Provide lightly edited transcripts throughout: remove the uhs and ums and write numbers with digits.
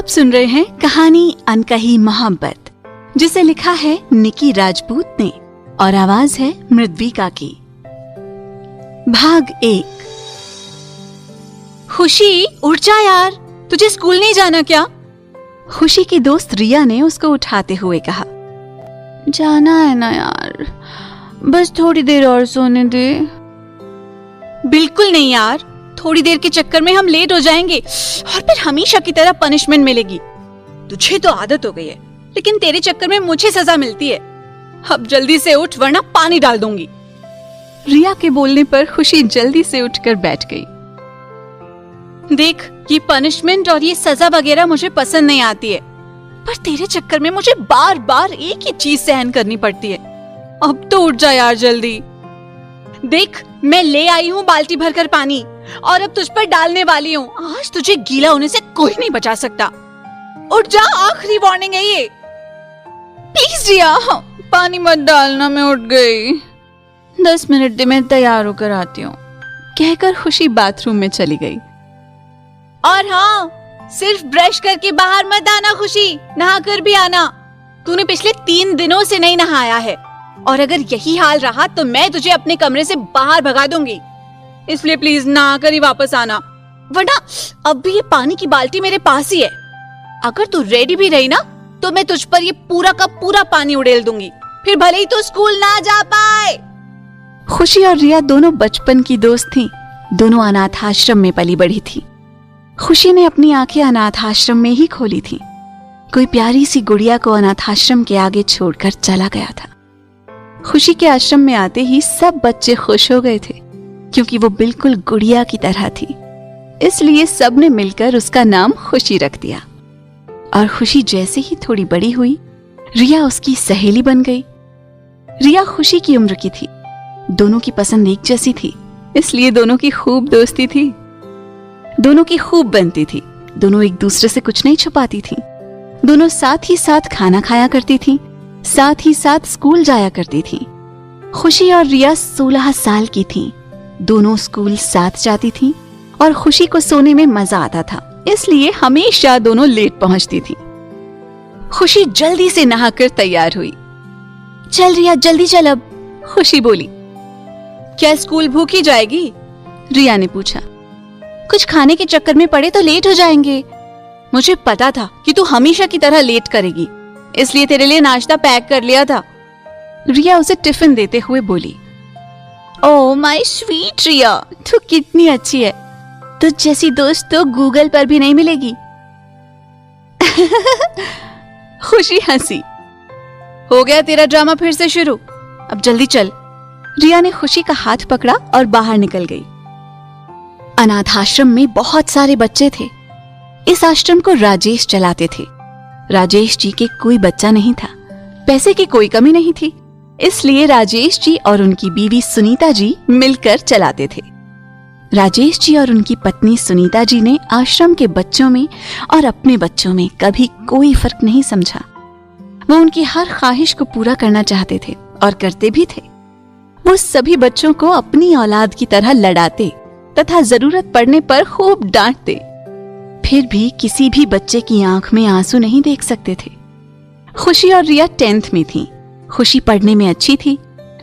आप सुन रहे हैं कहानी अनकही मोहब्बत, जिसे लिखा है निकी राजपूत ने और आवाज है मृदविका की। भाग 1। खुशी उठ जा यार, तुझे स्कूल नहीं जाना क्या? खुशी की दोस्त रिया ने उसको उठाते हुए कहा। जाना है ना यार, बस थोड़ी देर और सोने दे। बिल्कुल नहीं यार, थोड़ी देर के चक्कर में हम लेट हो जाएंगे और फिर हमेशा की तरह पनिशमेंट मिलेगी। तुझे तो आदत हो गई है, लेकिन तेरे चक्कर में मुझे सजा मिलती है। अब जल्दी से उठ वरना पानी डाल दूंगी। रिया के बोलने पर खुशी जल्दी से उठकर बैठ गई। देख, ये पनिशमेंट और ये सजा वगैरह मुझे पसंद नहीं आती है, पर तेरे चक्कर में मुझे बार बार एक ही चीज सहन करनी पड़ती है। अब तो उठ जा यार जल्दी। देख, मैं ले आई हूँ बाल्टी भरकर पानी और अब तुझ पर डालने वाली हूँ। आज तुझे गीला होने से कोई नहीं बचा सकता। उठ जा, आखिरी वार्निंग है ये। प्लीज रिया, पानी मत डालना, मैं उठ गई। 10 मिनट दे, मैं तैयार होकर आती हूँ। कहकर खुशी बाथरूम में चली गई। और हाँ, सिर्फ ब्रश करके बाहर मत आना खुशी, नहा कर भी आना। तूने पिछले 3 दिनों से नहीं नहाया है और अगर यही हाल रहा तो मैं तुझे अपने कमरे से बाहर भगा दूंगी। इसलिए प्लीज नहा कर ही वापस आना, वरना अब भी ये पानी की बाल्टी मेरे पास ही है। अगर तू रेडी भी रही ना तो मैं तुझ पर ये पूरा का पूरा पानी उड़ेल दूंगी, फिर भले ही तू स्कूल ना जा पाए। खुशी और रिया दोनों बचपन की दोस्त थीं। दोनों अनाथ आश्रम में पली बढ़ी थी। खुशी ने अपनी आंखें अनाथ आश्रम में ही खोली थी। कोई प्यारी सी गुड़िया को अनाथ आश्रम के आगे छोड़कर चला गया था। खुशी के आश्रम में आते ही सब बच्चे खुश हो गए थे, क्योंकि वो बिल्कुल गुड़िया की तरह थी। इसलिए सबने मिलकर उसका नाम खुशी रख दिया। और खुशी जैसे ही थोड़ी बड़ी हुई, रिया उसकी सहेली बन गई। रिया खुशी की उम्र की थी। दोनों की पसंद एक जैसी थी, इसलिए दोनों की खूब दोस्ती थी। दोनों की खूब बनती थी। दोनों एक दूसरे से कुछ नहीं छुपाती थी। दोनों साथ ही साथ खाना खाया करती थी, साथ ही साथ स्कूल जाया करती थी। खुशी और रिया 16 साल की थी। दोनों स्कूल साथ जाती थी और खुशी को सोने में मजा आता था, इसलिए हमेशा दोनों लेट पहुंचती थी। खुशी जल्दी से नहाकर तैयार हुई। चल रिया, जल्दी चल अब, खुशी बोली। क्या स्कूल भूखी जाएगी? रिया ने पूछा। कुछ खाने के चक्कर में पड़े तो लेट हो जाएंगे। मुझे पता था कि तू हमेशा की तरह लेट करेगी, इसलिए तेरे लिए नाश्ता पैक कर लिया था। रिया उसे टिफिन देते हुए बोली। ओह माय स्वीट रिया, तू कितनी अच्छी है। तुझ जैसी दोस्त तो गूगल पर भी नहीं मिलेगी। खुशी हंसी। हो गया तेरा ड्रामा फिर से शुरू, अब जल्दी चल। रिया ने खुशी का हाथ पकड़ा और बाहर निकल गई। अनाथ आश्रम में बहुत सारे बच्चे थे। इस आश्रम को राजेश चलाते थे। राजेश जी के कोई बच्चा नहीं था। पैसे की कोई कमी नहीं थी, इसलिए राजेश जी और उनकी बीवी सुनीता जी मिलकर चलाते थे। राजेश जी और उनकी पत्नी सुनीता जी ने आश्रम के बच्चों में और अपने बच्चों में कभी कोई फर्क नहीं समझा। वो उनकी हर ख्वाहिश को पूरा करना चाहते थे और करते भी थे। वो सभी बच्चों को अपनी औलाद की तरह लड़ाते तथा जरूरत पड़ने पर खूब डांटते। फिर भी किसी भी बच्चे की आंख में आंसू नहीं देख सकते थे। खुशी और रिया 10th में थी। खुशी पढ़ने में अच्छी थी,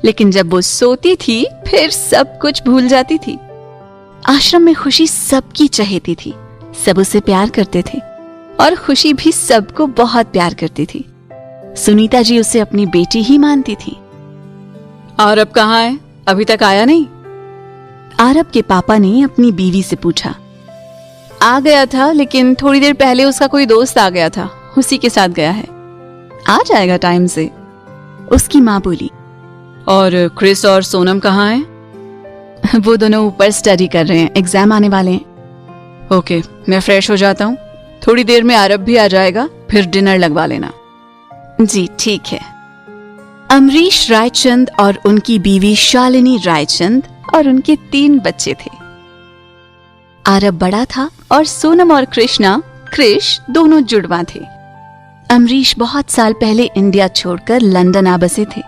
लेकिन जब वो सोती थी फिर सब कुछ भूल जाती थी। आश्रम में खुशी सबकी चहेती थी। सब उसे प्यार करते थे और खुशी भी सबको बहुत प्यार करती थी। सुनीता जी उसे अपनी बेटी ही मानती थी। आरब कहाँ है? अभी तक आया नहीं? आरब के पापा ने अपनी बीवी से पूछा। आ गया था, लेकिन थोड़ी देर पहले उसका कोई दोस्त आ गया था, उसी के साथ गया है। आ जाएगा टाइम से, उसकी माँ बोली। और क्रिस और सोनम कहाँ हैं? वो दोनों ऊपर स्टडी कर रहे हैं, एग्जाम आने वाले हैं। ओके, मैं फ्रेश हो जाता हूँ। थोड़ी देर में आरब भी आ जाएगा, फिर डिनर लगवा लेना। जी ठीक है। अमरीश रायचंद और उनकी बीवी शालिनी रायचंद और उनके 3 बच्चे थे। आरब बड़ा था और सोनम और क्रिश दोनों जुड़वा थे। अमरीश बहुत साल पहले इंडिया छोड़कर लंदन आ बसे थे।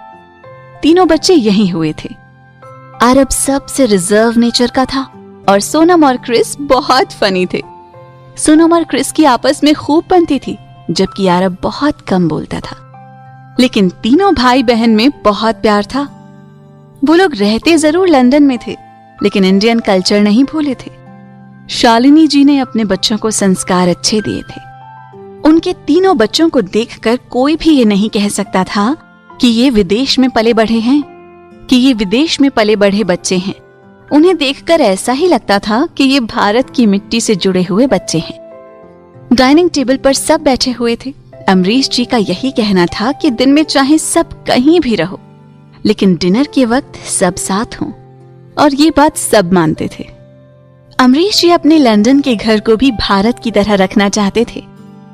तीनों बच्चे यहीं हुए थे। आरब सबसे रिजर्व नेचर का था और सोनम और क्रिस बहुत फनी थे। सोनम और क्रिस की आपस में खूब बनती थी, जबकि आरब बहुत कम बोलता था। लेकिन तीनों भाई बहन में बहुत प्यार था। वो लोग रहते जरूर लंदन में थे, लेकिन इंडियन कल्चर नहीं भूले थे। शालिनी जी ने अपने बच्चों को संस्कार अच्छे दिए थे। उनके तीनों बच्चों को देखकर कोई भी ये नहीं कह सकता था कि ये विदेश में पले बढ़े हैं, कि ये विदेश में पले बढ़े बच्चे हैं। उन्हें देखकर ऐसा ही लगता था कि ये भारत की मिट्टी से जुड़े हुए बच्चे हैं। डाइनिंग टेबल पर सब बैठे हुए थे। अमरीश जी का यही कहना था कि दिन में चाहे सब कहीं भी रहो, लेकिन डिनर के वक्त सब साथ हों, और ये बात सब मानते थे। अमरीश जी अपने लंदन के घर को भी भारत की तरह रखना चाहते थे,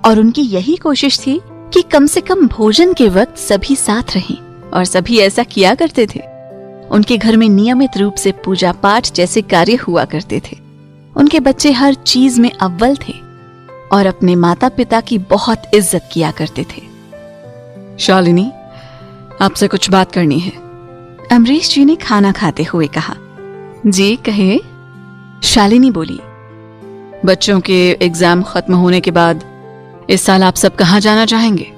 और उनकी यही कोशिश थी कि कम से कम भोजन के वक्त सभी साथ रहें, और सभी ऐसा किया करते थे। उनके घर में नियमित रूप से पूजा पाठ जैसे कार्य हुआ करते थे। उनके बच्चे हर चीज में अव्वल थे और अपने माता पिता की बहुत इज्जत किया करते थे। शालिनी, आपसे कुछ बात करनी है। अमरीश जी ने खाना खाते हुए कहा। जी कहे। शालिनी बोली। बच्चों के एग्जाम खत्म होने के बाद इस साल आप सब कहाँ जाना चाहेंगे?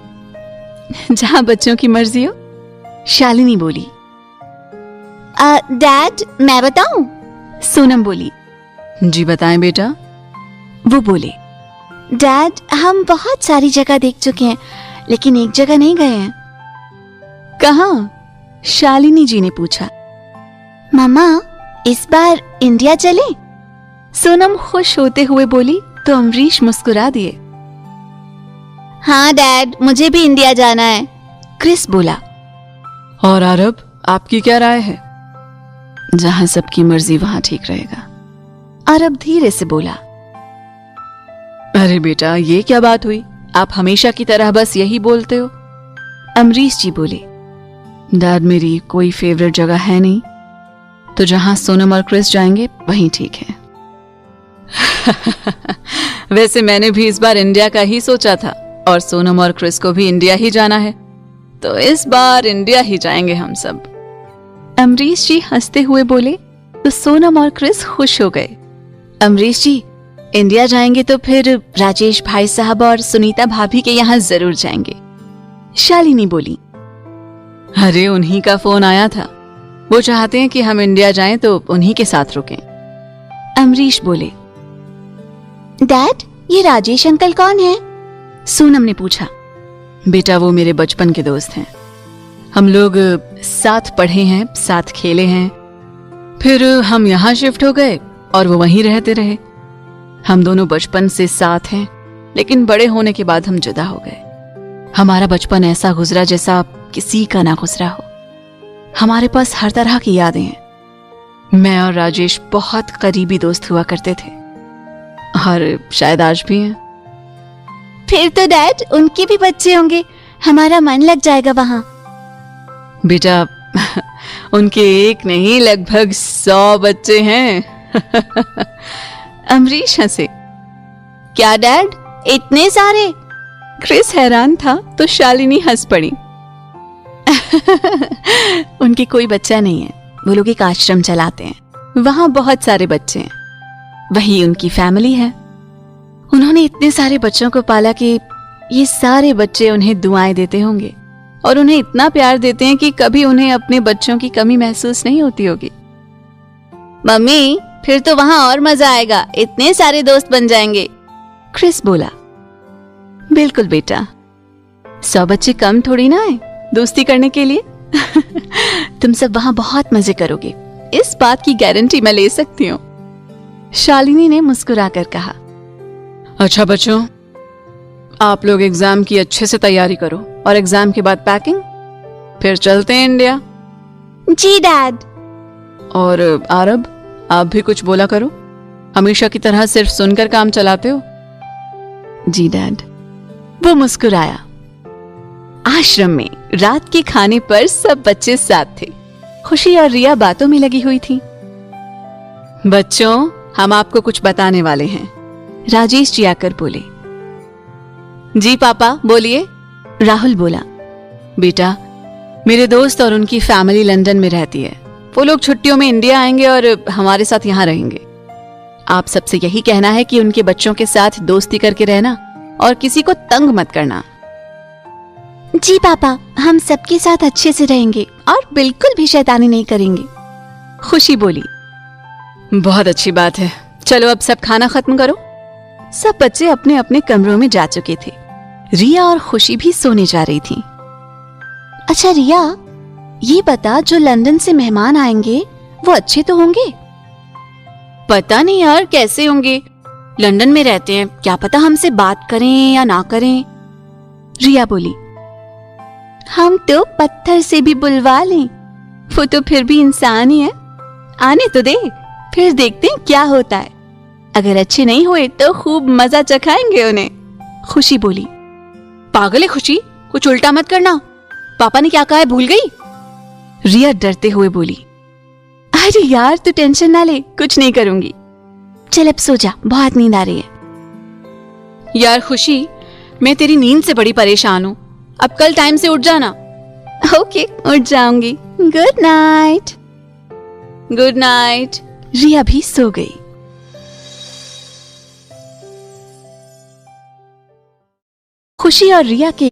जहां बच्चों की मर्जी हो। शालिनी बोली। डैड, मैं बताऊं? सोनम बोली। जी बताएं बेटा। वो बोले। डैड, हम बहुत सारी जगह देख चुके हैं, लेकिन एक जगह नहीं गए हैं। कहाँ? शालिनी जी ने पूछा। मामा, इस बार इंडिया चले? सोनम खुश होते हुए बोली तो अमरीश मुस्कुरा दिए। हाँ डैड, मुझे भी इंडिया जाना है, क्रिस बोला। और आरब, आपकी क्या राय है? जहां सबकी मर्जी वहां ठीक रहेगा, आरब धीरे से बोला। अरे बेटा, ये क्या बात हुई? आप हमेशा की तरह बस यही बोलते हो। अमरीश जी बोले। डैड, मेरी कोई फेवरेट जगह है नहीं, तो जहां सोनम और क्रिस जाएंगे वहीं ठीक है। वैसे मैंने भी इस बार इंडिया का ही सोचा था, और सोनम और क्रिस को भी इंडिया ही जाना है, तो इस बार इंडिया ही जाएंगे हम सब। अमरीश जी हंसते हुए बोले तो सोनम और क्रिस खुश हो गए। अमरीश जी, इंडिया जाएंगे तो फिर राजेश भाई साहब और सुनीता भाभी के यहाँ जरूर जाएंगे, शालिनी बोली। अरे, उन्हीं का फोन आया था। वो चाहते हैं कि हम इंडिया जाएं तो उन्हीं के साथ रुकें। अमरीश बोले। डैड, ये राजेश अंकल कौन है? सोनम ने पूछा। बेटा, वो मेरे बचपन के दोस्त हैं। हम लोग साथ पढ़े हैं, साथ खेले हैं, फिर हम यहाँ शिफ्ट हो गए और वो वहीं रहते रहे। हम दोनों बचपन से साथ हैं, लेकिन बड़े होने के बाद हम जुदा हो गए। हमारा बचपन ऐसा गुजरा जैसा किसी का ना गुजरा हो। हमारे पास हर तरह की यादें हैं। मैं और राजेश बहुत करीबी दोस्त हुआ करते थे, और शायद आज भी हैं। फिर तो डैड, उनके भी बच्चे होंगे, हमारा मन लग जाएगा वहां। बेटा, उनके एक नहीं लगभग 100 बच्चे हैं। अमरीश हंसे। क्या डैड, इतने सारे? क्रिस हैरान था तो शालिनी हंस पड़ी। उनके कोई बच्चा नहीं है, वो लोग एक आश्रम चलाते हैं, वहां बहुत सारे बच्चे हैं, वही उनकी फैमिली है। उन्होंने इतने सारे बच्चों को पाला कि ये सारे बच्चे उन्हें दुआएं देते होंगे, और उन्हें इतना प्यार देते हैं कि कभी उन्हें अपने बच्चों की कमी महसूस नहीं होती होगी। मम्मी, फिर तो वहां और मजा आएगा, इतने सारे दोस्त बन जाएंगे, क्रिस बोला। बिल्कुल बेटा, 100 बच्चे कम थोड़ी ना है दोस्ती करने के लिए। तुम सब वहां बहुत मजे करोगे, इस बात की गारंटी मैं ले सकती हूँ, शालिनी ने मुस्कुराकर कहा। अच्छा बच्चों, आप लोग एग्जाम की अच्छे से तैयारी करो, और एग्जाम के बाद पैकिंग, फिर चलते हैं इंडिया। जी डैड। और आरब, आप भी कुछ बोला करो, हमेशा की तरह सिर्फ सुनकर काम चलाते हो। जी डैड। वो मुस्कुराया। आश्रम में रात के खाने पर सब बच्चे साथ थे। खुशी और रिया बातों में लगी हुई थी। बच्चों, हम आपको कुछ बताने वाले हैं, राजेश जी आकर बोले। जी पापा, बोलिए, राहुल बोला। बेटा, मेरे दोस्त और उनकी फैमिली लंदन में रहती है। वो लोग छुट्टियों में इंडिया आएंगे और हमारे साथ यहाँ रहेंगे। आप सबसे यही कहना है कि उनके बच्चों के साथ दोस्ती करके रहना और किसी को तंग मत करना। जी पापा, हम सबके साथ अच्छे से रहेंगे और बिल्कुल भी शैतानी नहीं करेंगे, खुशी बोली। बहुत अच्छी बात है, चलो अब सब खाना खत्म करो। सब बच्चे अपने अपने कमरों में जा चुके थे। रिया और खुशी भी सोने जा रही थी। अच्छा रिया, ये बता, जो लंदन से मेहमान आएंगे वो अच्छे तो होंगे? पता नहीं यार कैसे होंगे, लंदन में रहते हैं, क्या पता हमसे बात करें या ना करें। रिया बोली, हम तो पत्थर से भी बुलवा लें, वो तो फिर भी इंसान ही है, आने तो दे, फिर देखते हैं क्या होता है। अगर अच्छे नहीं हुए तो खूब मजा चखाएंगे उन्हें, खुशी बोली। पागल है खुशी, कुछ उल्टा मत करना, पापा ने क्या कहा है भूल गई? रिया डरते हुए बोली। अरे यार तू टेंशन ना ले, कुछ नहीं करूंगी। चल अब सो जा, बहुत नींद आ रही है। यार खुशी, मैं तेरी नींद से बड़ी परेशान हूँ, अब कल टाइम से उठ जाना। ओके, उठ जाऊंगी। Good night. Good night. Riya भी सो गई। खुशी और रिया के